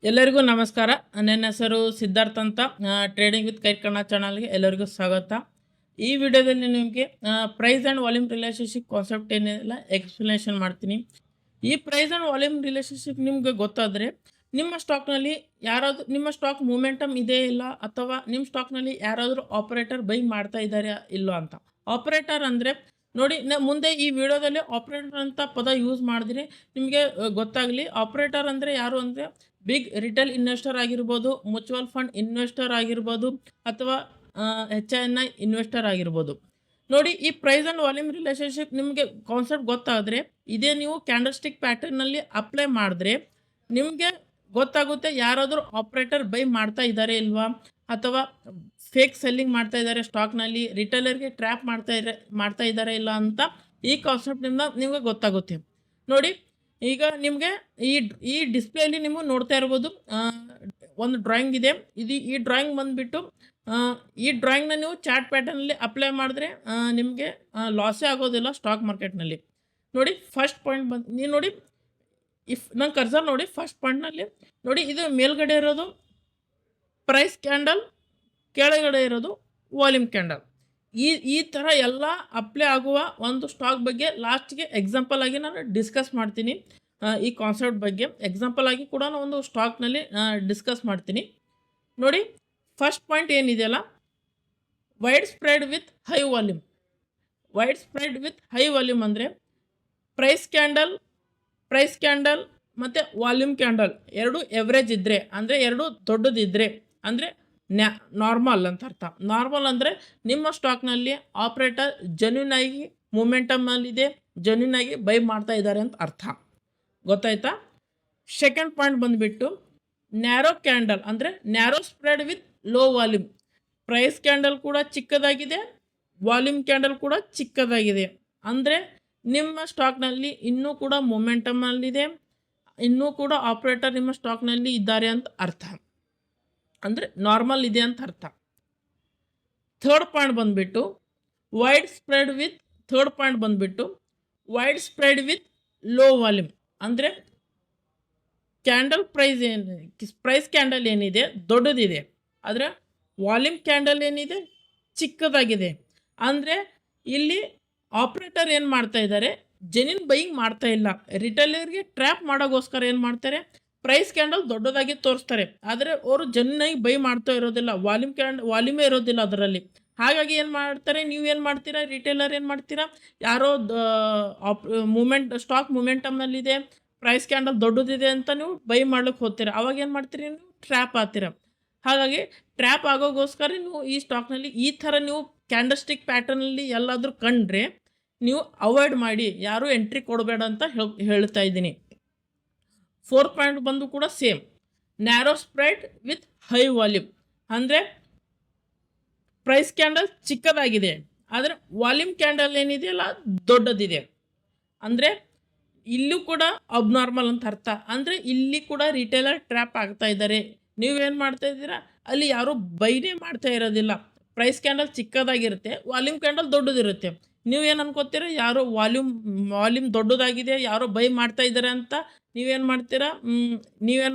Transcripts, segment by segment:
ಎಲ್ಲರಿಗೂ ನಮಸ್ಕಾರ. ನನ್ನ ಹೆಸರು ಸಿದ್ಧಾರ್ಥ ಅಂತ. ಟ್ರೇಡಿಂಗ್ ವಿತ್ ಕೈಟ್ ಚಾನಲ್ಗೆ ಎಲ್ಲರಿಗೂ ಸ್ವಾಗತ. ಈ ವಿಡಿಯೋದಲ್ಲಿ ನಿಮಗೆ price and volume relationship concept ಏನಿಲ್ಲ ಎಕ್ಸ್ಪ್ಲನೇಷನ್ ಮಾಡ್ತೀನಿ. ಈ ಪ್ರೈಸ್ ಆ್ಯಂಡ್ ವಾಲ್ಯೂಮ್ ರಿಲೇಷನ್ಶಿಪ್ ನಿಮಗೆ ಗೊತ್ತಾದರೆ ನಿಮ್ಮ ಸ್ಟಾಕ್ನಲ್ಲಿ ಯಾರಾದರೂ ನಿಮ್ಮ ಸ್ಟಾಕ್ ಮೂಮೆಂಟಮ್ ಇದೆ ಇಲ್ಲ ಅಥವಾ ನಿಮ್ಮ ಸ್ಟಾಕ್ನಲ್ಲಿ ಯಾರಾದರೂ ಆಪರೇಟರ್ ಬೈ ಮಾಡ್ತಾ ಇದ್ದಾರೆ ಇಲ್ಲೋ ಅಂತ. ಆಪರೇಟರ್ ಅಂದರೆ ನೋಡಿ, ಮುಂದೆ ಈ ವಿಡಿಯೋದಲ್ಲಿ ಆಪರೇಟರ್ ಅಂತ ಪದ ಯೂಸ್ ಮಾಡಿದ್ರೆ ನಿಮಗೆ ಗೊತ್ತಾಗಲಿ. ಆಪರೇಟರ್ ಅಂದರೆ ಯಾರು ಅಂದರೆ ಬಿಗ್ ರಿಟೇಲ್ ಇನ್ವೆಸ್ಟರ್ ಆಗಿರ್ಬೋದು, ಮ್ಯೂಚುವಲ್ ಫಂಡ್ ಇನ್ವೆಸ್ಟರ್ ಆಗಿರ್ಬೋದು, ಅಥವಾ HNI ಇನ್ವೆಸ್ಟರ್ ಆಗಿರ್ಬೋದು. ನೋಡಿ, ಈ ಪ್ರೈಸ್ ಆ್ಯಂಡ್ ವಾಲ್ಯೂಮ್ ರಿಲೇಷನ್ಶಿಪ್ ನಿಮಗೆ ಕಾನ್ಸೆಪ್ಟ್ ಗೊತ್ತಾದರೆ ಇದೇ ನೀವು ಕ್ಯಾಂಡಲ್ಸ್ಟಿಕ್ ಪ್ಯಾಟರ್ನಲ್ಲಿ ಅಪ್ಲೈ ಮಾಡಿದ್ರೆ ನಿಮಗೆ ಗೊತ್ತಾಗುತ್ತೆ ಯಾರಾದರೂ ಆಪ್ರೇಟರ್ ಬೈ ಮಾಡ್ತಾ ಇದ್ದಾರೆ ಇಲ್ವಾ, ಅಥವಾ ಫೇಕ್ ಸೆಲ್ಲಿಂಗ್ ಮಾಡ್ತಾ ಇದ್ದಾರೆ ಸ್ಟಾಕ್ನಲ್ಲಿ, ರಿಟೇಲರ್ಗೆ ಟ್ರ್ಯಾಪ್ ಮಾಡ್ತಾ ಇದ್ದಾರೆ ಇಲ್ಲ ಅಂತ. ಈ ಕಾನ್ಸೆಪ್ಟಿಂದ ನಿಮಗೆ ಗೊತ್ತಾಗುತ್ತೆ. ನೋಡಿ, ಈಗ ನಿಮಗೆ ಈ ಡಿಸ್ಪ್ಲೇಲಿ ನೀವು ನೋಡ್ತಾ ಇರ್ಬೋದು, ಒಂದು ಡ್ರಾಯಿಂಗ್ ಇದೆ. ಈ ಡ್ರಾಯಿಂಗ್ ಬಂದುಬಿಟ್ಟು ಈ ಡ್ರಾಯಿಂಗ್ನ ನೀವು ಚಾರ್ಟ್ ಪ್ಯಾಟರ್ನಲ್ಲಿ ಅಪ್ಲೈ ಮಾಡಿದ್ರೆ ನಿಮಗೆ ಲಾಸೇ ಆಗೋದಿಲ್ಲ ಸ್ಟಾಕ್ ಮಾರ್ಕೆಟ್ನಲ್ಲಿ. ನೋಡಿ, ಫಸ್ಟ್ ಪಾಯಿಂಟ್ ನೀವು ನೋಡಿ, ನನ್ನ ಕರ್ಸರ್ ನೋಡಿ, ಫಸ್ಟ್ ಪಾಯಿಂಟ್ನಲ್ಲಿ ನೋಡಿ, ಇದು ಮೇಲ್ಗಡೆ ಇರೋದು ಪ್ರೈಸ್ ಕ್ಯಾಂಡಲ್, ಕೆಳಗಡೆ ಇರೋದು ವಾಲ್ಯೂಮ್ ಕ್ಯಾಂಡಲ್. ಈ ಥರ ಎಲ್ಲ ಅಪ್ಲೈ ಆಗುವ ಒಂದು ಸ್ಟಾಕ್ ಬಗ್ಗೆ ಲಾಸ್ಟ್ಗೆ ಎಕ್ಸಾಂಪಲ್ ಆಗಿ ನಾನು ಡಿಸ್ಕಸ್ ಮಾಡ್ತೀನಿ. ಈ ಕಾನ್ಸೆಪ್ಟ್ ಬಗ್ಗೆ ಎಕ್ಸಾಂಪಲ್ ಆಗಿ ಕೂಡ ನಾನು ಒಂದು ಸ್ಟಾಕ್ನಲ್ಲಿ ಡಿಸ್ಕಸ್ ಮಾಡ್ತೀನಿ. ನೋಡಿ, ಫಸ್ಟ್ ಪಾಯಿಂಟ್ ಏನಿದೆಯಲ್ಲ, wide spread with high volume. Wide spread with high volume ಅಂದರೆ ಪ್ರೈಸ್ ಕ್ಯಾಂಡಲ್ ಮತ್ತು ವಾಲ್ಯೂಮ್ ಕ್ಯಾಂಡಲ್ ಎರಡು ಎವ್ರೇಜ್ ಇದ್ದರೆ, ಅಂದರೆ ಎರಡು ದೊಡ್ಡದಿದ್ದರೆ, ಅಂದರೆ ನಾರ್ಮಲ್ ಅಂತ ಅರ್ಥ. ನಾರ್ಮಲ್ ಅಂದರೆ ನಿಮ್ಮ ಸ್ಟಾಕ್ನಲ್ಲಿ ಆಪ್ರೇಟರ್ ಜೆನ್ಯೂನ್ ಆಗಿ ಮೂಮೆಂಟಮಲ್ಲಿದೆ, ಜೆನ್ಯೂನ್ ಆಗಿ ಬೈ ಮಾಡ್ತಾ ಇದ್ದಾರೆ ಅಂತ ಅರ್ಥ. ಗೊತ್ತಾಯ್ತಾ? ಸೆಕೆಂಡ್ ಪಾಯಿಂಟ್ ಬಂದುಬಿಟ್ಟು ನ್ಯಾರೋ ಕ್ಯಾಂಡಲ್, ಅಂದರೆ narrow spread with low volume. Price candle ಕೂಡ ಚಿಕ್ಕದಾಗಿದೆ, ವಾಲ್ಯೂಮ್ ಕ್ಯಾಂಡಲ್ ಕೂಡ ಚಿಕ್ಕದಾಗಿದೆ, ಅಂದರೆ ನಿಮ್ಮ ಸ್ಟಾಕ್ನಲ್ಲಿ ಇನ್ನೂ ಕೂಡ ಮೊಮೆಂಟಮಲ್ಲಿದೆ, ಇನ್ನೂ ಕೂಡ ಆಪ್ರೇಟರ್ ನಿಮ್ಮ ಸ್ಟಾಕ್ನಲ್ಲಿ ಇದ್ದಾರೆ ಅಂತ ಅರ್ಥ, ಅಂದರೆ ನಾರ್ಮಲ್ ಇದೆ ಅಂತ ಅರ್ಥ. ಥರ್ಡ್ ಪಾಯಿಂಟ್ ಬಂದುಬಿಟ್ಟು wide spread with low volume, ಅಂದರೆ ಪ್ರೈಸ್ ಕ್ಯಾಂಡಲ್ ಏನಿದೆ ದೊಡ್ಡದಿದೆ, ಆದರೆ ವಾಲ್ಯೂಮ್ ಕ್ಯಾಂಡಲ್ ಏನಿದೆ ಚಿಕ್ಕದಾಗಿದೆ. ಅಂದರೆ ಇಲ್ಲಿ ಆಪ್ರೇಟರ್ ಏನು ಮಾಡ್ತಾ ಇದ್ದಾರೆ, ಜೆನ್ಯೂನ್ ಬೈಯಿಂಗ್ ಮಾಡ್ತಾ ಇಲ್ಲ, ರಿಟೇಲರ್ಗೆ ಟ್ರ್ಯಾಪ್ ಮಾಡೋಕ್ಕೋಸ್ಕರ ಏನು ಮಾಡ್ತಾರೆ, ಪ್ರೈಸ್ ಕ್ಯಾಂಡಲ್ ದೊಡ್ಡದಾಗಿ ತೋರಿಸ್ತಾರೆ, ಆದರೆ ಅವರು ಜೆನ್ಯೂನಾಗಿ ಬೈ ಮಾಡ್ತಾ ಇರೋದಿಲ್ಲ, ವಾಲ್ಯೂಮೇ ಇರೋದಿಲ್ಲ ಅದರಲ್ಲಿ. ಹಾಗಾಗಿ ಏನು ಮಾಡ್ತಾರೆ, ನೀವೇನು ಮಾಡ್ತೀರಾ, ರಿಟೇಲರ್ ಏನು ಮಾಡ್ತೀರಾ, ಯಾರೋ ಸ್ಟಾಕ್ ಮೂಮೆಂಟಮ್ನಲ್ಲಿದೆ, ಪ್ರೈಸ್ ಕ್ಯಾಂಡಲ್ ದೊಡ್ಡದಿದೆ ಅಂತ ನೀವು ಬೈ ಮಾಡ್ಲಿಕ್ಕೆ ಹೋಗ್ತೀರಾ. ಅವಾಗ ಏನು ಮಾಡ್ತೀರಿ, ನೀವು ಟ್ರ್ಯಾಪ್ ಆಗ್ತೀರ. ಹಾಗಾಗಿ ಟ್ರ್ಯಾಪ್ ಆಗೋಗೋಸ್ಕರ ನೀವು ಈ ಸ್ಟಾಕ್ನಲ್ಲಿ ಈ ಥರ ನೀವು ಕ್ಯಾಂಡಲ್ಸ್ಟಿಕ್ ಪ್ಯಾಟರ್ನಲ್ಲಿ ಎಲ್ಲಾದರೂ ಕಂಡ್ರೆ ನೀವು ಅವಾಯ್ಡ್ ಮಾಡಿ, ಯಾರೂ ಎಂಟ್ರಿ ಕೊಡಬೇಡ ಅಂತ ಹೇಳ್ತಾ ಇದ್ದೀನಿ. ಫೋರ್ತ್ ಪಾಯಿಂಟ್ ಬಂದು ಕೂಡ same, narrow spread with high volume, ಅಂದರೆ ಪ್ರೈಸ್ ಕ್ಯಾಂಡಲ್ ಚಿಕ್ಕದಾಗಿದೆ, ಆದರೆ ವಾಲ್ಯೂಮ್ ಕ್ಯಾಂಡಲ್ ಏನಿದೆಯಲ್ಲ ದೊಡ್ಡದಿದೆ, ಅಂದರೆ ಇಲ್ಲೂ ಕೂಡ ಅಬ್ನಾರ್ಮಲ್ ಅಂತ ಅರ್ಥ. ಅಂದರೆ ಇಲ್ಲಿ ಕೂಡ ರಿಟೇಲರ್ ಟ್ರ್ಯಾಪ್ ಆಗ್ತಾ ಇದ್ದಾರೆ. ನೀವೇನು ಮಾಡ್ತಾ ಇದ್ದೀರಾ, ಅಲ್ಲಿ ಯಾರೂ ಬೈನೇ ಮಾಡ್ತಾ ಇರೋದಿಲ್ಲ. ಪ್ರೈಸ್ ಕ್ಯಾಂಡಲ್ ಚಿಕ್ಕದಾಗಿರುತ್ತೆ, ವಾಲ್ಯೂಮ್ ಕ್ಯಾಂಡಲ್ ದೊಡ್ಡದಿರುತ್ತೆ. ನೀವೇನು ಅನ್ಕೋತೀರ, ಯಾರೋ ವಾಲ್ಯೂಮ್ ದೊಡ್ಡದಾಗಿದೆ, ಯಾರೋ ಬೈ ಮಾಡ್ತಾ ಇದ್ದಾರೆ ಅಂತ ನೀವೇನು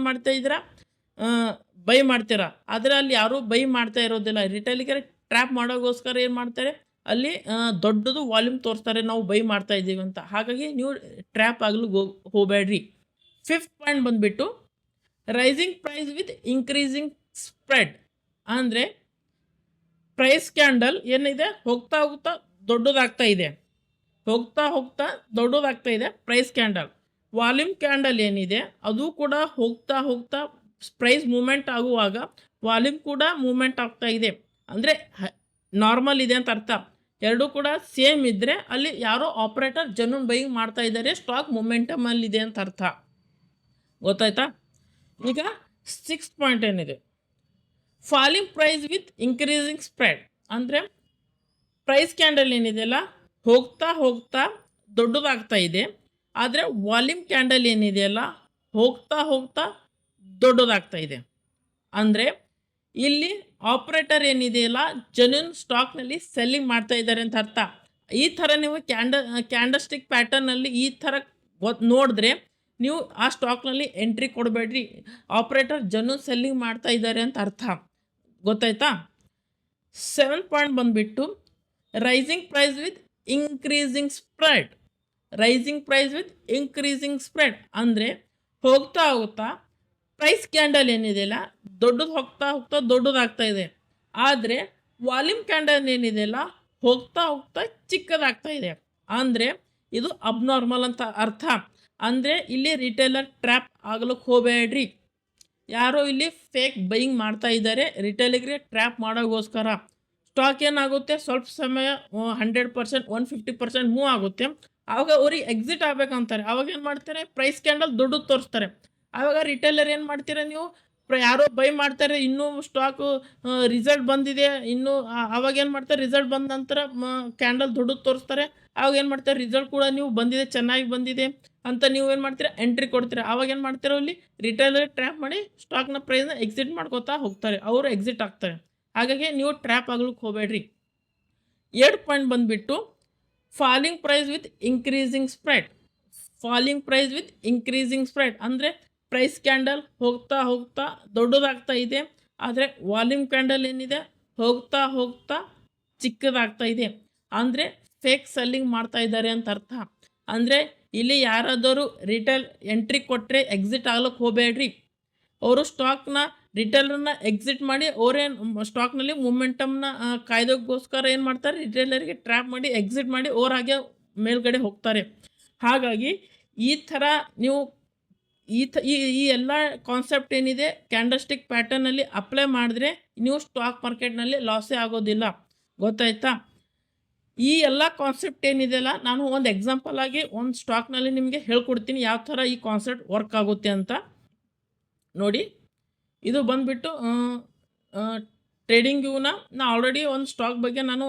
ಮಾಡ್ತಾ ಇದ್ದೀರಾ, ಬೈ ಮಾಡ್ತೀರಾ. ಆದರೆ ಅಲ್ಲಿ ಯಾರೂ ಬೈ ಮಾಡ್ತಾ ಇರೋದಿಲ್ಲ. ರಿಟೇಲಿಗೆ ಟ್ರ್ಯಾಪ್ ಮಾಡೋಕ್ಕೋಸ್ಕರ ಏನು ಮಾಡ್ತಾರೆ, ಅಲ್ಲಿ ದೊಡ್ಡದು ವಾಲ್ಯೂಮ್ ತೋರಿಸ್ತಾರೆ, ನಾವು ಬೈ ಮಾಡ್ತಾ ಇದ್ದೀವಿ ಅಂತ. ಹಾಗಾಗಿ ನೀವು ಟ್ರ್ಯಾಪ್ ಆಗಲು ಹೋಗಬೇಡ್ರಿ. ಫಿಫ್ತ್ ಪಾಯಿಂಟ್ ಬಂದುಬಿಟ್ಟು rising price with increasing spread, ಅಂದರೆ ಪ್ರೈಸ್ ಕ್ಯಾಂಡಲ್ ಏನಿದೆ ಹೋಗ್ತಾ ದೊಡ್ಡದಾಗ್ತಾ ಇದೆ ಪ್ರೈಸ್ ಕ್ಯಾಂಡಲ್. ವಾಲ್ಯೂಮ್ ಕ್ಯಾಂಡಲ್ ಏನಿದೆ ಅದು ಕೂಡ ಹೋಗ್ತಾ ಪ್ರೈಸ್ ಮೂಮೆಂಟ್ ಆಗುವಾಗ ವಾಲ್ಯೂಮ್ ಕೂಡ ಮೂಮೆಂಟ್ ಆಗ್ತಾ ಇದೆ, ಅಂದರೆ ನಾರ್ಮಲ್ ಇದೆ ಅಂತ ಅರ್ಥ. ಎರಡೂ ಕೂಡ ಸೇಮ್ ಇದ್ದರೆ ಅಲ್ಲಿ ಯಾರೋ ಆಪ್ರೇಟರ್ ಜೆನ್ಯೂನ್ ಬೈಯಿಂಗ್ ಮಾಡ್ತಾ ಇದ್ದಾರೆ, ಸ್ಟಾಕ್ ಮೊಮೆಂಟಮಲ್ಲಿದೆ ಅಂತ ಅರ್ಥ. ಗೊತ್ತಾಯ್ತಾ? ಈಗ ಸಿಕ್ಸ್ತ್ ಪಾಯಿಂಟ್ ಏನಿದೆ, falling price with increasing spread, ಅಂದರೆ ಪ್ರೈಸ್ ಕ್ಯಾಂಡಲ್ ಏನಿದೆಯಲ್ಲ ಹೋಗ್ತಾ ದೊಡ್ಡದಾಗ್ತಾ ಇದೆ, ಆದರೆ ವಾಲ್ಯೂಮ್ ಕ್ಯಾಂಡಲ್ ಏನಿದೆಯಲ್ಲ ಹೋಗ್ತಾ ದೊಡ್ಡದಾಗ್ತಾ ಇದೆ. ಅಂದರೆ ಇಲ್ಲಿ ಆಪ್ರೇಟರ್ ಏನಿದೆಯಲ್ಲ ಜೆನ್ಯೂನ್ ಸ್ಟಾಕ್ನಲ್ಲಿ ಸೆಲ್ಲಿಂಗ್ ಮಾಡ್ತಾ ಇದ್ದಾರೆ ಅಂತ ಅರ್ಥ. ಈ ಥರ ನೀವು ಕ್ಯಾಂಡಲ್ಸ್ಟಿಕ್ ಪ್ಯಾಟರ್ನಲ್ಲಿ ಈ ಥರ ನೋಡಿದ್ರೆ ನೀವು ಆ ಸ್ಟಾಕ್ನಲ್ಲಿ ಎಂಟ್ರಿ ಕೊಡಬೇಡ್ರಿ. ಆಪ್ರೇಟರ್ ಜೆನ್ಯೂನ್ ಸೆಲ್ಲಿಂಗ್ ಮಾಡ್ತಾ ಇದ್ದಾರೆ ಅಂತ ಅರ್ಥ. ಗೊತ್ತಾಯ್ತಾ? 7 ಪಾಯಿಂಟ್ ಬಂದುಬಿಟ್ಟು rising price with increasing spread. Rising price with increasing spread ಅಂದರೆ ಹೋಗ್ತಾ ಹೋಗ್ತಾ ಪ್ರೈಸ್ ಕ್ಯಾಂಡಲ್ ಏನಿದೆಯಲ್ಲ ದೊಡ್ಡದು ಹೋಗ್ತಾ ಹೋಗ್ತಾ ದೊಡ್ಡದಾಗ್ತಾ ಇದೆ. ಆದರೆ ವಾಲ್ಯೂಮ್ ಕ್ಯಾಂಡಲ್ ಏನಿದೆಯಲ್ಲ ಹೋಗ್ತಾ ಹೋಗ್ತಾ ಚಿಕ್ಕದಾಗ್ತಾ ಇದೆ. ಅಂದರೆ ಇದು ಅಬ್ನಾರ್ಮಲ್ ಅಂತ ಅರ್ಥ. ಅಂದರೆ ಇಲ್ಲಿ ರಿಟೇಲರ್ ಟ್ರ್ಯಾಪ್ ಆಗ್ಲಿಕ್ಕೆ ಹೋಗಬೇಡ್ರಿ. ಯಾರೋ ಇಲ್ಲಿ ಫೇಕ್ ಬೈಯಿಂಗ್ ಮಾಡ್ತಾ ಇದ್ದಾರೆ ರಿಟೇಲಿಗೆ ಟ್ರ್ಯಾಪ್ ಮಾಡೋಕ್ಕೋಸ್ಕರ. ಸ್ಟಾಕ್ ಏನಾಗುತ್ತೆ ಸ್ವಲ್ಪ ಸಮಯ 100% 150% ಮೂವ್ ಆಗುತ್ತೆ. ಆವಾಗ ಅವ್ರಿಗೆ ಎಕ್ಸಿಟ್ ಆಗಬೇಕಂತಾರೆ. ಆವಾಗ ಏನು ಮಾಡ್ತಾರೆ, ಪ್ರೈಸ್ ಕ್ಯಾಂಡಲ್ ದೊಡ್ಡದು ತೋರಿಸ್ತಾರೆ. ಆವಾಗ ರಿಟೇಲರ್ ಏನು ಮಾಡ್ತೀರಾ ನೀವು, ಯಾರೋ ಬೈ ಮಾಡ್ತಾರೆ, ಇನ್ನೂ ಸ್ಟಾಕು ರಿಸಲ್ಟ್ ಬಂದಿದೆ, ಇನ್ನೂ ಆವಾಗ ಏನು ಮಾಡ್ತಾರೆ, ರಿಸಲ್ಟ್ ಬಂದ ನಂತರ ಕ್ಯಾಂಡಲ್ ದೊಡ್ಡದು ತೋರಿಸ್ತಾರೆ. ಆವಾಗ ಏನು ಮಾಡ್ತಾರೆ, ರಿಸಲ್ಟ್ ಕೂಡ ನೀವು ಬಂದಿದೆ, ಚೆನ್ನಾಗಿ ಬಂದಿದೆ ಅಂತ ನೀವು ಏನು ಮಾಡ್ತೀರಾ, ಎಂಟ್ರಿ ಕೊಡ್ತೀರಾ. ಆವಾಗ ಏನು ಮಾಡ್ತೀರಾ, ಅಲ್ಲಿ ರಿಟೇಲರ್ ಟ್ರ್ಯಾಪ್ ಮಾಡಿ ಸ್ಟಾಕ್ನ ಪ್ರೈಸ್ನ ಎಕ್ಸಿಟ್ ಮಾಡ್ಕೋತಾ ಹೋಗ್ತಾರೆ, ಅವರು ಎಕ್ಸಿಟ್ ಆಗ್ತಾರೆ. ಹಾಗಾಗಿ ನೀವು ಟ್ರ್ಯಾಪ್ ಆಗ್ಲಿಕ್ಕೆ ಹೋಗಬೇಡ್ರಿ. 2 ಪಾಯಿಂಟ್ ಬಂದುಬಿಟ್ಟು falling price with increasing spread. Falling price with increasing spread ಅಂದರೆ ಪ್ರೈಸ್ ಕ್ಯಾಂಡಲ್ ಹೋಗ್ತಾ ಹೋಗ್ತಾ ದೊಡ್ಡದಾಗ್ತಾ ಇದೆ, ಆದರೆ ವಾಲ್ಯೂಮ್ ಕ್ಯಾಂಡಲ್ ಏನಿದೆ ಹೋಗ್ತಾ ಹೋಗ್ತಾ ಚಿಕ್ಕದಾಗ್ತಾ ಇದೆ. ಅಂದರೆ ಫೇಕ್ ಸೆಲ್ಲಿಂಗ್ ಮಾಡ್ತಾ ಇದ್ದಾರೆ ಅಂತ ಅರ್ಥ. ಅಂದರೆ ಇಲ್ಲಿ ಯಾರಾದರೂ ರಿಟೇಲ್ ಎಂಟ್ರಿ ಕೊಟ್ಟರೆ ಎಕ್ಸಿಟ್ ಆಗ್ಲಿಕ್ಕೆ ಹೋಗಬೇಡ್ರಿ. ಅವರು ಸ್ಟಾಕ್ನ ರಿಟೇಲರ್ನ ಎಕ್ಸಿಟ್ ಮಾಡಿ ಅವರೇನು ಸ್ಟಾಕ್ನಲ್ಲಿ ಮೂಮೆಂಟಮ್ನ ಕಾಯ್ದೋಕ್ಕೋಸ್ಕರ ಏನು ಮಾಡ್ತಾರೆ, ರಿಟೇಲರಿಗೆ ಟ್ರ್ಯಾಪ್ ಮಾಡಿ ಎಕ್ಸಿಟ್ ಮಾಡಿ ಅವ್ರು ಹಾಗೆ ಮೇಲ್ಗಡೆ ಹೋಗ್ತಾರೆ. ಹಾಗಾಗಿ ಈ ಥರ ನೀವು ಈ ಎಲ್ಲ ಕಾನ್ಸೆಪ್ಟ್ ಏನಿದೆ ಕ್ಯಾಂಡಲ್ಸ್ಟಿಕ್ ಪ್ಯಾಟರ್ನಲ್ಲಿ ಅಪ್ಲೈ ಮಾಡಿದ್ರೆ ನೀವು ಸ್ಟಾಕ್ ಮಾರ್ಕೆಟ್ನಲ್ಲಿ ಲಾಸೇ ಆಗೋದಿಲ್ಲ. ಗೊತ್ತಾಯ್ತಾ? ಈ ಎಲ್ಲ ಕಾನ್ಸೆಪ್ಟ್ ಏನಿದೆಯಲ್ಲ ನಾನು ಒಂದು ಎಕ್ಸಾಂಪಲ್ ಆಗಿ ಒಂದು ಸ್ಟಾಕ್ನಲ್ಲಿ ನಿಮಗೆ ಹೇಳ್ಕೊಡ್ತೀನಿ ಯಾವ ಥರ ಈ ಕಾನ್ಸೆಪ್ಟ್ ವರ್ಕ್ ಆಗುತ್ತೆ ಅಂತ. ನೋಡಿ, ಇದು ಬಂದುಬಿಟ್ಟು ಟ್ರೇಡಿಂಗ್ ವ್ಯೂನ ನಾ ಆಲ್ರೆಡಿ ಒಂದು ಸ್ಟಾಕ್ ಬಗ್ಗೆ ನಾನು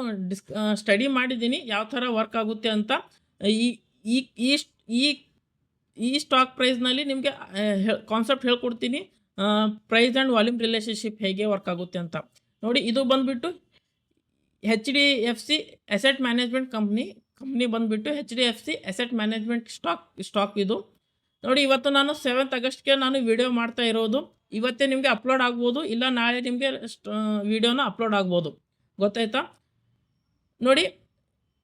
ಸ್ಟಡಿ ಮಾಡಿದ್ದೀನಿ ಯಾವ ಥರ ವರ್ಕ್ ಆಗುತ್ತೆ ಅಂತ. ಈ ಈ ಈ ಈ ಸ್ಟಾಕ್ ಪ್ರೈಸ್ನಲ್ಲಿ ನಿಮಗೆ ಕಾನ್ಸೆಪ್ಟ್ ಹೇಳ್ಕೊಡ್ತೀನಿ, ಪ್ರೈಸ್ ಆ್ಯಂಡ್ ವಾಲ್ಯೂಮ್ ರಿಲೇಷನ್ಶಿಪ್ ಹೇಗೆ ವರ್ಕ್ ಆಗುತ್ತೆ ಅಂತ. ನೋಡಿ, ಇದು ಬಂದುಬಿಟ್ಟು HDFC ಅಸೆಟ್ ಮ್ಯಾನೇಜ್ಮೆಂಟ್ ಕಂಪ್ನಿ ಬಂದುಬಿಟ್ಟು HDFC ಅಸೆಟ್ ಮ್ಯಾನೇಜ್ಮೆಂಟ್ ಸ್ಟಾಕ್ ಇದು. ನೋಡಿ, ಇವತ್ತು ನಾನು 7th ಆಗಸ್ಟ್ಗೆ ನಾನು ವಿಡಿಯೋ ಮಾಡ್ತಾ ಇರೋದು. ಇವತ್ತೇ ನಿಮಗೆ ಅಪ್ಲೋಡ್ ಆಗ್ಬೋದು, ಇಲ್ಲ ನಾಳೆ ನಿಮಗೆ ವಿಡಿಯೋನ ಅಪ್ಲೋಡ್ ಆಗ್ಬೋದು. ಗೊತ್ತಾಯ್ತಾ? ನೋಡಿ,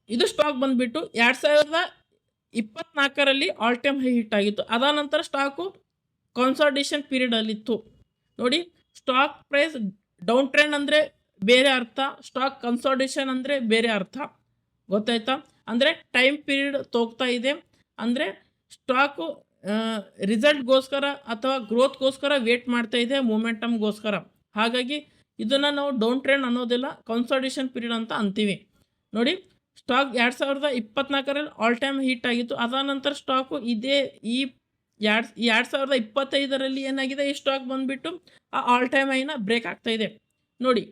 ಇದು ಸ್ಟಾಕ್ ಬಂದುಬಿಟ್ಟು 2024ರಲ್ಲಿ ಆಲ್ ಟೈಮ್ ಹೈ ಹಿಟ್ ಆಗಿತ್ತು. ಅದಾದ ನಂತರ ಸ್ಟಾಕು ಕನ್ಸಾಲಿಡೇಷನ್ ಪೀರಿಯಡಲ್ಲಿತ್ತು. ನೋಡಿ, ಸ್ಟಾಕ್ ಪ್ರೈಸ್ ಡೌನ್ ಟ್ರೆಂಡ್ ಅಂದರೆ ಬೇರೆ ಅರ್ಥ, ಸ್ಟಾಕ್ ಕನ್ಸಾಲಿಡೇಷನ್ ಅಂದರೆ ಬೇರೆ ಅರ್ಥ. ಗೊತ್ತಾಯ್ತಾ? ಅಂದರೆ ಟೈಮ್ ಪೀರಿಯಡ್ ತೋಗ್ತಾ ಇದೆ, ಅಂದರೆ ಸ್ಟಾಕು ರಿಸಲ್ಟ್ಗೋಸ್ಕರ ಅಥವಾ ಗ್ರೋತ್ಗೋಸ್ಕರ ವೇಟ್ ಮಾಡ್ತಾ ಇದೆ, ಮೂಮೆಂಟಮ್ಗೋಸ್ಕರ. ಹಾಗಾಗಿ ಇದನ್ನು ನಾವು ಡೌನ್ ಟ್ರೆಂಡ್ ಅನ್ನೋದಿಲ್ಲ, ಕನ್ಸಾಲಿಡೇಷನ್ ಪೀರಿಯಡ್ ಅಂತ ಅಂತೀವಿ. ನೋಡಿ, ಸ್ಟಾಕ್ 2024ರಲ್ಲಿ ಆಲ್ ಟೈಮ್ ಹಿಟ್ ಆಗಿತ್ತು. ಅದಾದ ನಂತರ ಸ್ಟಾಕು ಈ 2025ರಲ್ಲಿ ಏನಾಗಿದೆ, ಈ ಸ್ಟಾಕ್ ಬಂದುಬಿಟ್ಟು ಆ ಆಲ್ ಟೈಮ್ ಹೈನ ಬ್ರೇಕ್ ಆಗ್ತಾ ಇದೆ. ನೋಡಿ,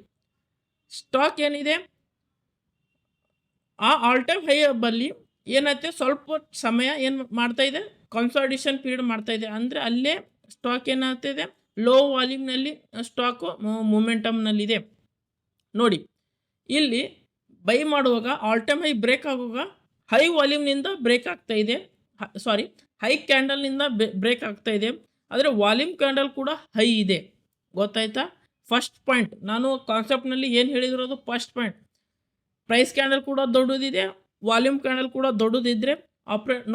ಸ್ಟಾಕ್ ಏನಿದೆ ಆ ಆಲ್ ಟೈಮ್ ಹೈ ಬಲ್ಲಿ ಏನೈತೆ ಸ್ವಲ್ಪ ಸಮಯ ಏನು ಮಾಡ್ತಾ ಇದೆ, ಕನ್ಸಾಲಿಡೇಷನ್ ಪೀರಿಯಡ್ ಮಾಡ್ತಾ ಇದೆ. ಅಂದರೆ ಅಲ್ಲೇ ಸ್ಟಾಕ್ ಏನಾಗ್ತಿದೆ, ಲೋ ವಾಲ್ಯೂಮ್ನಲ್ಲಿ ಸ್ಟಾಕು ಮೂಮೆಂಟಮ್ನಲ್ಲಿದೆ. ನೋಡಿ, ಇಲ್ಲಿ ಬೈ ಮಾಡುವಾಗ ಆಲ್ ಟೈಮ್ ಹೈ ಬ್ರೇಕ್ ಆಗುವಾಗ ಹೈ ವಾಲ್ಯೂಮ್ನಿಂದ ಬ್ರೇಕ್ ಆಗ್ತಾ ಇದೆ, ಹೈ ಕ್ಯಾಂಡಲ್ನಿಂದ ಬ್ರೇಕ್ ಆಗ್ತಾ ಇದೆ. ಆದರೆ ವಾಲ್ಯೂಮ್ ಕ್ಯಾಂಡಲ್ ಕೂಡ ಹೈ ಇದೆ. ಗೊತ್ತಾಯ್ತಾ? ಫಸ್ಟ್ ಪಾಯಿಂಟ್ ನಾನು ಕಾನ್ಸೆಪ್ಟ್ನಲ್ಲಿ ಏನು ಹೇಳಿದಿರೋದು, ಫಸ್ಟ್ ಪಾಯಿಂಟ್ ಪ್ರೈಸ್ ಕ್ಯಾಂಡಲ್ ಕೂಡ ದೊಡ್ಡದಿದೆ, ವಾಲ್ಯೂಮ್ ಕ್ಯಾಂಡಲ್ ಕೂಡ ದೊಡ್ಡದಿದ್ದರೆ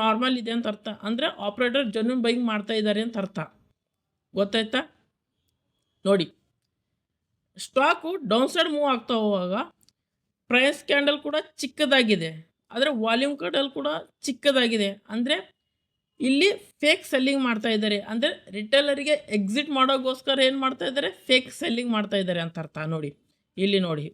ನಾರ್ಮಲ್ ಇದೆ ಅಂತ ಅರ್ಥ. ಅಂದರೆ ಆಪ್ರೇಟರ್ ಜೆನ್ಯೂನ್ ಬೈಯಿಂಗ್ ಮಾಡ್ತಾ ಇದ್ದಾರೆ ಅಂತ ಅರ್ಥ. ಗೊತ್ತಾಯ್ತಾ? ನೋಡಿ, ಸ್ಟಾಕು ಡೌನ್ ಸೈಡ್ ಮೂವ್ ಆಗ್ತಾ ಹೋಗುವಾಗ ಪ್ರೈಸ್ ಕ್ಯಾಂಡಲ್ ಕೂಡ ಚಿಕ್ಕದಾಗಿದೆ, ಆದರೆ ವಾಲ್ಯೂಮ್ ಕ್ಯಾಂಡಲ್ ಕೂಡ ಚಿಕ್ಕದಾಗಿದೆ. ಅಂದರೆ ಇಲ್ಲಿ ಫೇಕ್ ಸೆಲ್ಲಿಂಗ್ ಮಾಡ್ತಾ ಇದ್ದಾರೆ, ಅಂದರೆ ರಿಟೇಲರಿಗೆ ಎಕ್ಸಿಟ್ ಮಾಡೋಕ್ಕೋಸ್ಕರ ಏನು ಮಾಡ್ತಾ ಇದ್ದಾರೆ, ಫೇಕ್ ಸೆಲ್ಲಿಂಗ್ ಮಾಡ್ತಾ ಇದ್ದಾರೆ ಅಂತ ಅರ್ಥ. ನೋಡಿ, ಇಲ್ಲಿ ನೋಡಿ,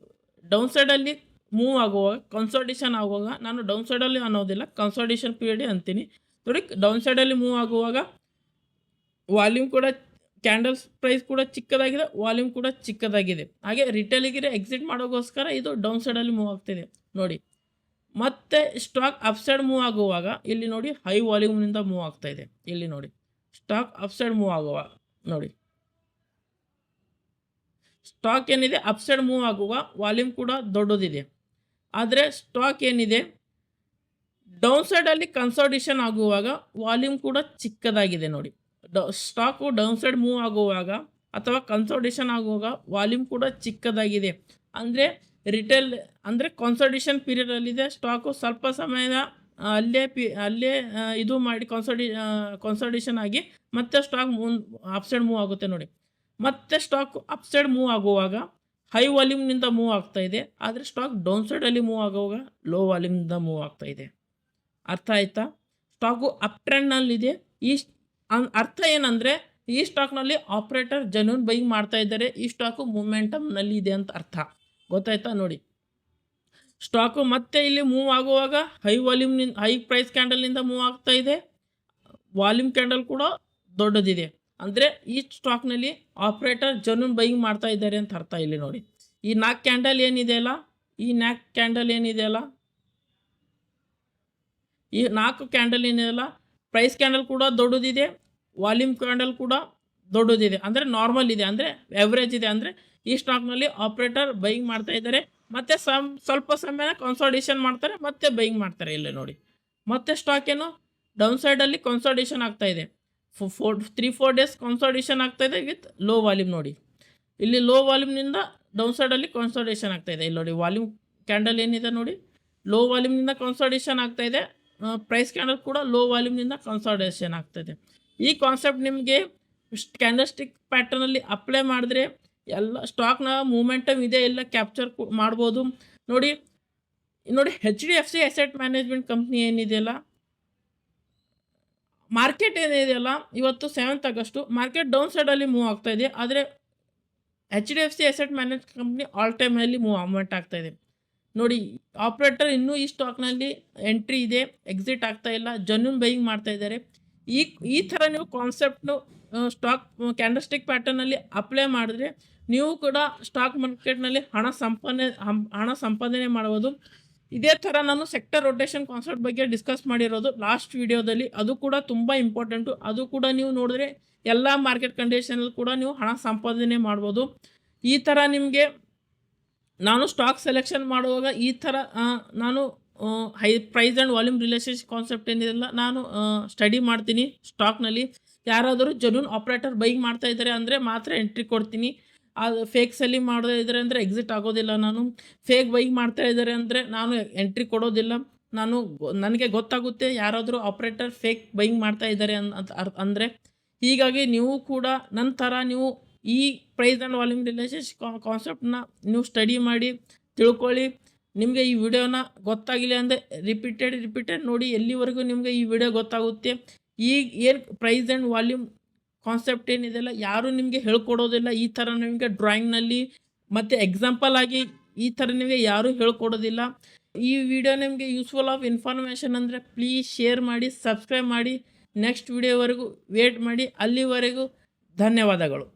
ಡೌನ್ ಸೈಡಲ್ಲಿ ಮೂವ್ ಆಗುವಾಗ ಕನ್ಸಾಲಿಡೇಷನ್ ಆಗುವಾಗ, ನಾನು ಡೌನ್ ಸೈಡಲ್ಲಿ ಅನ್ನೋದಿಲ್ಲ, ಕನ್ಸಾಲಿಡೇಷನ್ ಪೀರಿಯಡ್ ಅಂತೀನಿ. ನೋಡಿ, ಡೌನ್ ಸೈಡಲ್ಲಿ ಮೂವ್ ಆಗುವಾಗ ವಾಲ್ಯೂಮ್ ಕೂಡ ಕ್ಯಾಂಡಲ್ಸ್ ಪ್ರೈಸ್ ಕೂಡ ಚಿಕ್ಕದಾಗಿದೆ, ವಾಲ್ಯೂಮ್ ಕೂಡ ಚಿಕ್ಕದಾಗಿದೆ. ಹಾಗೆ ರಿಟೇಲಿಗೆ ಎಕ್ಸಿಟ್ ಮಾಡೋಕ್ಕೋಸ್ಕರ ಇದು ಡೌನ್ ಸೈಡಲ್ಲಿ ಮೂವ್ ಆಗ್ತಿದೆ. ನೋಡಿ, ಮತ್ತು ಸ್ಟಾಕ್ ಅಪ್ಸೈಡ್ ಮೂವ್ ಆಗುವಾಗ ಇಲ್ಲಿ ನೋಡಿ ಹೈ ವಾಲ್ಯೂಮ್ನಿಂದ ಮೂವ್ ಆಗ್ತಾ ಇದೆ. ಇಲ್ಲಿ ನೋಡಿ, ಸ್ಟಾಕ್ ಅಪ್ಸೈಡ್ ಮೂವ್ ಆಗುವಾಗ ನೋಡಿ, ಸ್ಟಾಕ್ ಏನಿದೆ ಅಪ್ಸೈಡ್ ಮೂವ್ ಆಗುವಾಗ ವಾಲ್ಯೂಮ್ ಕೂಡ ದೊಡ್ಡದಿದೆ. ಆದರೆ ಸ್ಟಾಕ್ ಏನಿದೆ ಡೌನ್ ಸೈಡಲ್ಲಿ ಕನ್ಸಾಲಿಡೇಷನ್ ಆಗುವಾಗ ವಾಲ್ಯೂಮ್ ಕೂಡ ಚಿಕ್ಕದಾಗಿದೆ ನೋಡಿ. ಸ್ಟಾಕು ಡೌನ್ ಸೈಡ್ ಮೂವ್ ಆಗುವಾಗ ಅಥವಾ ಕನ್ಸಾಲಿಡೇಷನ್ ಆಗುವಾಗ ವಾಲ್ಯೂಮ್ ಕೂಡ ಚಿಕ್ಕದಾಗಿದೆ. ಅಂದರೆ ರಿಟೇಲ್ ಅಂದರೆ ಕನ್ಸಾಲಿಡೇಷನ್ ಪೀರಿಯಡಲ್ಲಿದೆ. ಸ್ಟಾಕು ಸ್ವಲ್ಪ ಸಮಯದ ಅಲ್ಲೇ ಇದು ಮಾಡಿ ಕನ್ಸಾಲಿಡೇಷನ್ ಆಗಿ ಮತ್ತೆ ಸ್ಟಾಕ್ ಅಪ್ ಸೈಡ್ ಮೂವ್ ಆಗುತ್ತೆ ನೋಡಿ. ಮತ್ತೆ ಸ್ಟಾಕ್ ಅಪ್ ಸೈಡ್ ಮೂವ್ ಆಗುವಾಗ ಹೈ ವಾಲ್ಯೂಮ್ನಿಂದ ಮೂವ್ ಆಗ್ತಾ ಇದೆ. ಆದರೆ ಸ್ಟಾಕ್ ಡೌನ್ ಸೈಡಲ್ಲಿ ಮೂವ್ ಆಗುವಾಗ ಲೋ ವಾಲ್ಯೂಮ್ನಿಂದ ಮೂವ್ ಆಗ್ತಾ ಇದೆ. ಅರ್ಥ ಆಯ್ತಾ? ಸ್ಟಾಕು ಅಪ್ ಟ್ರೆಂಡ್ನಲ್ಲಿದೆ. ಈ ಅರ್ಥ ಏನಂದರೆ ಈ ಸ್ಟಾಕ್ನಲ್ಲಿ ಆಪ್ರೇಟರ್ ಜೆನ್ಯೂನ್ ಬೈಯಿಂಗ್ ಮಾಡ್ತಾ ಇದ್ದಾರೆ. ಈ ಸ್ಟಾಕು ಮೂಮೆಂಟಮ್ನಲ್ಲಿ ಇದೆ ಅಂತ ಅರ್ಥ. ಗೊತ್ತಾಯ್ತಾ ನೋಡಿ. ಸ್ಟಾಕು ಮತ್ತೆ ಇಲ್ಲಿ ಮೂವ್ ಆಗುವಾಗ ಹೈ ಪ್ರೈಸ್ ಕ್ಯಾಂಡಲ್ನಿಂದ ಮೂವ್ ಆಗ್ತಾ ಇದೆ. ವಾಲ್ಯೂಮ್ ಕ್ಯಾಂಡಲ್ ಕೂಡ ದೊಡ್ಡದಿದೆ. ಅಂದರೆ ಈ ಸ್ಟಾಕ್ನಲ್ಲಿ ಆಪ್ರೇಟರ್ ಜೆನ್ಯೂನ್ ಬೈಯಿಂಗ್ ಮಾಡ್ತಾ ಇದ್ದಾರೆ ಅಂತ ಅರ್ಥ ಇಲ್ಲಿ ನೋಡಿ. ಈ 4 ಕ್ಯಾಂಡಲ್ ಏನಿದೆಯಲ್ಲ, ಈ 4 ಕ್ಯಾಂಡಲ್ ಏನಿದೆಯಲ್ಲ, ಪ್ರೈಸ್ ಕ್ಯಾಂಡಲ್ ಕೂಡ ದೊಡ್ಡದಿದೆ, ವಾಲ್ಯೂಮ್ ಕ್ಯಾಂಡಲ್ ಕೂಡ ದೊಡ್ಡದಿದೆ. ಅಂದರೆ ನಾರ್ಮಲ್ ಇದೆ, ಅಂದರೆ ಎವರೇಜ್ ಇದೆ. ಅಂದರೆ ಈ ಸ್ಟಾಕ್ನಲ್ಲಿ ಆಪ್ರೇಟರ್ ಬೈಯಿಂಗ್ ಮಾಡ್ತಾ ಇದ್ದಾರೆ. ಮತ್ತು ಸ್ವಲ್ಪ ಸಮಯ ಕನ್ಸಾಲಿಡೇಷನ್ ಮಾಡ್ತಾರೆ, ಮತ್ತೆ ಬೈಯಿಂಗ್ ಮಾಡ್ತಾರೆ. ಇಲ್ಲೇ ನೋಡಿ, ಮತ್ತೆ ಸ್ಟಾಕ್ ಏನು ಡೌನ್ ಸೈಡಲ್ಲಿ ಕನ್ಸಾಲಿಡೇಷನ್ ಆಗ್ತಾ ಇದೆ. 3-4 ಡೇಸ್ ಕನ್ಸಾಲಿಡೇಷನ್ ಆಗ್ತಾ ಇದೆ ವಿತ್ ಲೋ ವಾಲ್ಯೂಮ್ ನೋಡಿ. ಇಲ್ಲಿ ಲೋ ವಾಲ್ಯೂಮ್ನಿಂದ ಡೌನ್ ಸೈಡಲ್ಲಿ ಕನ್ಸಾಲಿಡೇಷನ್ ಆಗ್ತಾ ಇದೆ. ಇಲ್ಲಿ ನೋಡಿ, ವಾಲ್ಯೂಮ್ ಕ್ಯಾಂಡಲ್ ಏನಿದೆ ನೋಡಿ, ಲೋ ವಾಲ್ಯೂಮ್ನಿಂದ ಕನ್ಸಾಲಿಡೇಷನ್ ಆಗ್ತಾ ಇದೆ. ಪ್ರೈಸ್ ಕ್ಯಾಂಡಲ್ ಕೂಡ ಲೋ ವಾಲ್ಯೂಮ್ನಿಂದ ಕನ್ಸಾಲಿಡೇಷನ್ ಆಗ್ತಾಯಿದೆ. ಈ ಕಾನ್ಸೆಪ್ಟ್ ನಿಮಗೆ ಕ್ಯಾಂಡಲ್ಸ್ಟಿಕ್ ಪ್ಯಾಟರ್ನಲ್ಲಿ ಅಪ್ಲೈ ಮಾಡಿದ್ರೆ ಎಲ್ಲ ಸ್ಟಾಕ್ನ ಮೂಮೆಂಟಮ್ ಇದೆ ಎಲ್ಲ ಕ್ಯಾಪ್ಚರ್ ಮಾಡ್ಬೋದು. ನೋಡಿ HDFC ಅಸೆಟ್ ಮ್ಯಾನೇಜ್ಮೆಂಟ್ ಕಂಪ್ನಿ ಏನಿದೆಯಲ್ಲ, ಮಾರ್ಕೆಟ್ ಏನಿದೆಯಲ್ಲ, ಇವತ್ತು 7th ಆಗಸ್ಟು ಮಾರ್ಕೆಟ್ ಡೌನ್ ಸೈಡಲ್ಲಿ ಮೂವ್ ಆಗ್ತಾ ಇದೆ. ಆದರೆ HDFC asset management company all ಟೈಮಲ್ಲಿ ಮೂವ್ಮೆಂಟ್ ಆಗ್ತಾ ಇದೆ ನೋಡಿ. ಆಪ್ರೇಟರ್ ಇನ್ನೂ ಈ ಸ್ಟಾಕ್ನಲ್ಲಿ ಎಂಟ್ರಿ ಇದೆ, ಎಕ್ಸಿಟ್ ಆಗ್ತಾ ಇಲ್ಲ, ಜೆನ್ಯೂನ್ ಬೈಯಿಂಗ್ ಮಾಡ್ತಾ ಇದ್ದಾರೆ. ಈ ಥರ ನೀವು ಕಾನ್ಸೆಪ್ಟ್ನು ಸ್ಟಾಕ್ ಕ್ಯಾಂಡಲ್ಸ್ಟಿಕ್ ಪ್ಯಾಟರ್ನಲ್ಲಿ ಅಪ್ಲೈ ಮಾಡಿದ್ರೆ ನೀವು ಕೂಡ ಸ್ಟಾಕ್ ಮಾರ್ಕೆಟ್ನಲ್ಲಿ ಹಣ ಸಂಪಾದನೆ ಮಾಡ್ಬೋದು. ಇದೇ ಥರ ನಾನು ಸೆಕ್ಟರ್ ರೊಟೇಷನ್ ಕಾನ್ಸೆಪ್ಟ್ ಬಗ್ಗೆ ಡಿಸ್ಕಸ್ ಮಾಡಿರೋದು ಲಾಸ್ಟ್ ವಿಡಿಯೋದಲ್ಲಿ. ಅದು ಕೂಡ ತುಂಬ ಇಂಪಾರ್ಟೆಂಟು. ಅದು ಕೂಡ ನೀವು ನೋಡಿದ್ರೆ ಎಲ್ಲ ಮಾರ್ಕೆಟ್ ಕಂಡೀಷನಲ್ಲಿ ಕೂಡ ನೀವು ಹಣ ಸಂಪಾದನೆ ಮಾಡ್ಬೋದು. ಈ ಥರ ನಿಮಗೆ ನಾನು ಸ್ಟಾಕ್ ಸೆಲೆಕ್ಷನ್ ಮಾಡುವಾಗ ಈ ಥರ ನಾನು high price and volume relationship concept ಏನಿದೆಲ್ಲ ನಾನು ಸ್ಟಡಿ ಮಾಡ್ತೀನಿ. ಸ್ಟಾಕ್ನಲ್ಲಿ ಯಾರಾದರೂ ಜೆನ್ಯೂನ್ ಆಪ್ರೇಟರ್ ಬೈಯಿಂಗ್ ಮಾಡ್ತಾ ಇದ್ದಾರೆ ಅಂದರೆ ಮಾತ್ರ ಎಂಟ್ರಿ ಕೊಡ್ತೀನಿ. ಅದು ಫೇಕ್ ಸೆಲ್ಲಿಂಗ್ ಮಾಡದೇ ಇದ್ದಾರೆ ಅಂದರೆ ಎಕ್ಸಿಟ್ ಆಗೋದಿಲ್ಲ. ನಾನು ಫೇಕ್ ಬೈಯಿಂಗ್ ಮಾಡ್ತಾ ಇದ್ದಾರೆ ಅಂದರೆ ನಾನು ಎಂಟ್ರಿ ಕೊಡೋದಿಲ್ಲ. ನನಗೆ ಗೊತ್ತಾಗುತ್ತೆ ಯಾರಾದರೂ ಆಪ್ರೇಟರ್ ಫೇಕ್ ಬೈಯಿಂಗ್ ಮಾಡ್ತಾ ಇದ್ದಾರೆ ಅಂದರೆ. ಹೀಗಾಗಿ ನೀವು ಕೂಡ ನನ್ನ ಥರ ನೀವು ಈ ಪ್ರೈಸ್ ಆ್ಯಂಡ್ ವಾಲ್ಯೂಮ್ ರಿಲೇಷನ್ಶಿಪ್ ಕಾನ್ಸೆಪ್ಟನ್ನ ನೀವು ಸ್ಟಡಿ ಮಾಡಿ ತಿಳ್ಕೊಳ್ಳಿ. ನಿಮಗೆ ಈ ವಿಡಿಯೋನ ಗೊತ್ತಾಗಿಲ್ಲ ಅಂದರೆ ರಿಪೀಟೆಡ್ ನೋಡಿ, ಎಲ್ಲಿವರೆಗೂ ನಿಮಗೆ ಈ ವಿಡಿಯೋ ಗೊತ್ತಾಗುತ್ತೆ. ಈಗ ಏನು ಪ್ರೈಸ್ ಆ್ಯಂಡ್ ವಾಲ್ಯೂಮ್ ಕಾನ್ಸೆಪ್ಟ್ ಏನಿದೆಯಲ್ಲ ಯಾರೂ ನಿಮಗೆ ಹೇಳ್ಕೊಡೋದಿಲ್ಲ. ಈ ಥರ ನಿಮಗೆ ಡ್ರಾಯಿಂಗ್ನಲ್ಲಿ ಮತ್ತು ಎಕ್ಸಾಂಪಲ್ ಆಗಿ ಈ ಥರ ನಿಮಗೆ ಯಾರೂ ಹೇಳ್ಕೊಡೋದಿಲ್ಲ. ಈ ವಿಡಿಯೋ ನಿಮಗೆ ಯೂಸ್ಫುಲ್ ಆಫ್ ಇನ್ಫಾರ್ಮೇಷನ್ ಅಂದರೆ ಪ್ಲೀಸ್ ಶೇರ್ ಮಾಡಿ, ಸಬ್ಸ್ಕ್ರೈಬ್ ಮಾಡಿ. ನೆಕ್ಸ್ಟ್ ವಿಡಿಯೋವರೆಗೂ ವೇಟ್ ಮಾಡಿ. ಅಲ್ಲಿವರೆಗೂ ಧನ್ಯವಾದಗಳು.